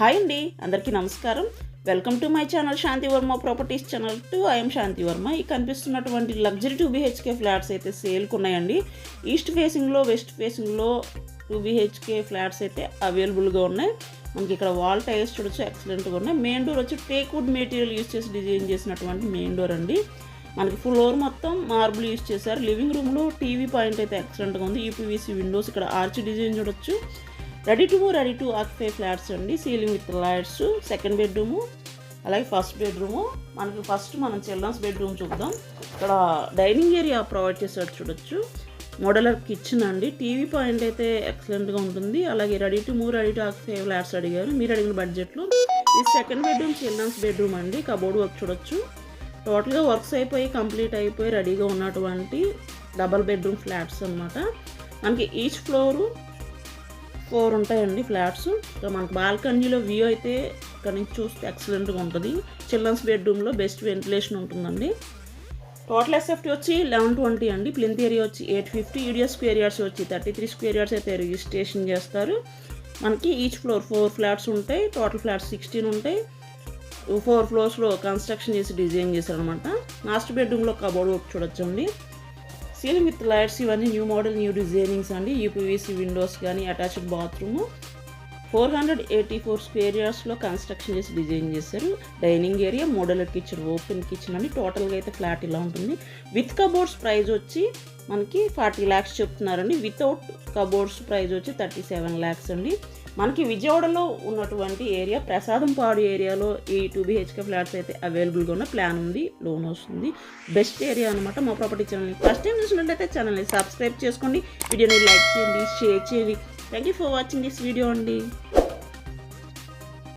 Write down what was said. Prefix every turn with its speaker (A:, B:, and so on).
A: Hi అండి, అందరికీ నమస్కారం. Welcome to my channel Shanti Varma properties channel 2. I'm Shanti Varma. ఈ కనిపిస్తున్నటువంటి లగ్జరీ 2 BHK ఫ్లాట్స్ అయితే సేల్కి ఉన్నాయండి. ఈస్ట్ ఫేసింగ్లో, వెస్ట్ ఫేసింగ్లో 2 BHK ఫ్లాట్స్ అయితే అవైలబుల్గా ఉన్నాయి. మనకి ఇక్కడ వాల్ టైల్స్ చూడొచ్చు, ఎక్సలెంట్గా ఉన్నాయి. మెయిన్ డోర్ వచ్చి టేక్ వుడ్ మెటీరియల్ యూస్ చేసి డిజైన్ చేసినటువంటి మెయిన్ డోర్ అండి. మనకి ఫ్లోర్ మొత్తం మార్బుల్ యూస్ చేశారు. లివింగ్ రూమ్లో టీవీ పాయింట్ అయితే ఎక్సలెంట్గా ఉంది. యూపీవీసీ విండోస్, ఇక్కడ ఆర్చ్ డిజైన్ చూడొచ్చు. రెడీ టు ఆక్యుపై ఫ్లాట్స్ అండి. Ceiling with lights. Second bedroom, అలాగే ఫస్ట్ బెడ్రూము. మనం చిల్డ్రన్స్ బెడ్రూమ్ చూద్దాం. ఇక్కడ డైనింగ్ ఏరియా ప్రొవైడ్ చేశాడు చూడొచ్చు. మోడలర్ కిచెన్ అండి. టీవీ పాయింట్ అయితే ఎక్సలెంట్గా ఉంటుంది. అలాగే రెడీ టు ఆక్యుపై ఫ్లాట్స్ అడిగారు మీరు అడిగిన బడ్జెట్లో. ఇది సెకండ్ బెడ్రూమ్, చిల్డ్రన్స్ బెడ్రూమ్ అండి. కబోర్డ్ వర్క్ చూడొచ్చు. టోటల్గా వర్క్స్ అయిపోయి కంప్లీట్ అయిపోయి రెడీగా ఉన్నటువంటి డబల్ బెడ్రూమ్ ఫ్లాట్స్ అనమాట. మనకి ఈచ్ ఫ్లోరు 4 ఉంటాయండి ఫ్లాట్స్. మనకు బాల్కనీలో వ్యూ అయితే ఇక్కడ నుంచి చూస్తే ఎక్సలెంట్గా ఉంటుంది. చిల్డ్రన్స్ బెడ్రూమ్లో బెస్ట్ వెంటిలేషన్ ఉంటుందండి. టోటల్ ఎస్ఎఫ్టీ వచ్చి 1120 అండి. ప్లింత్ ఏరియా వచ్చి 850. యూడిఎస్ స్క్వేర్ యార్డ్స్ వచ్చి 33 స్క్వేర్ యార్డ్స్ అయితే రిజిస్ట్రేషన్ చేస్తారు. మనకి ఈచ్ ఫ్లోర్ 4 ఫ్లాట్స్ ఉంటాయి. టోటల్ ఫ్లాట్స్ 16 ఉంటాయి. 4 ఫ్లోర్స్లో కన్స్ట్రక్షన్ చేసి డిజైన్ చేశారనమాట. మాస్టర్ బెడ్రూమ్లో కబోర్డ్ వర్క్ చూడొచ్చండి. సీలింగ్ విత్ లైట్స్, ఇవన్నీ న్యూ మోడల్, న్యూ డిజైనింగ్స్ అండి. యూపీవీసీ విండోస్ కానీ, అటాచ్డ్ బాత్రూము. 484 స్క్వేర్ యార్డ్స్లో కన్స్ట్రక్షన్ చేసి డిజైన్ చేశారు. Dining area, modular kitchen, open kitchen అండి. టోటల్గా అయితే ఫ్లాట్ ఇలా ఉంటుంది. విత్ కబోర్డ్స్ ప్రైస్ వచ్చి మనకి 40 lakhs చెప్తున్నారండి. వితౌట్ కబోర్డ్స్ ప్రైస్ వచ్చి 37 lakhs అండి. మనకి విజయవాడలో ఉన్నటువంటి ఏరియా ప్రసాదంపాడు ఏరియాలో ఈ 2 BHK ఫ్లాట్స్ అయితే అవైలబుల్గా ఉన్న ప్లాన్ ఉంది. లోన్ వస్తుంది. బెస్ట్ ఏరియా అనమాట. మా ప్రాపర్టీ ఛానల్ని ఫస్ట్ టైం చూసినట్లయితే ఛానల్ని సబ్స్క్రైబ్ చేసుకోండి. వీడియోని లైక్ చేయండి, షేర్ చేయండి. Thank you for watching this video అండి.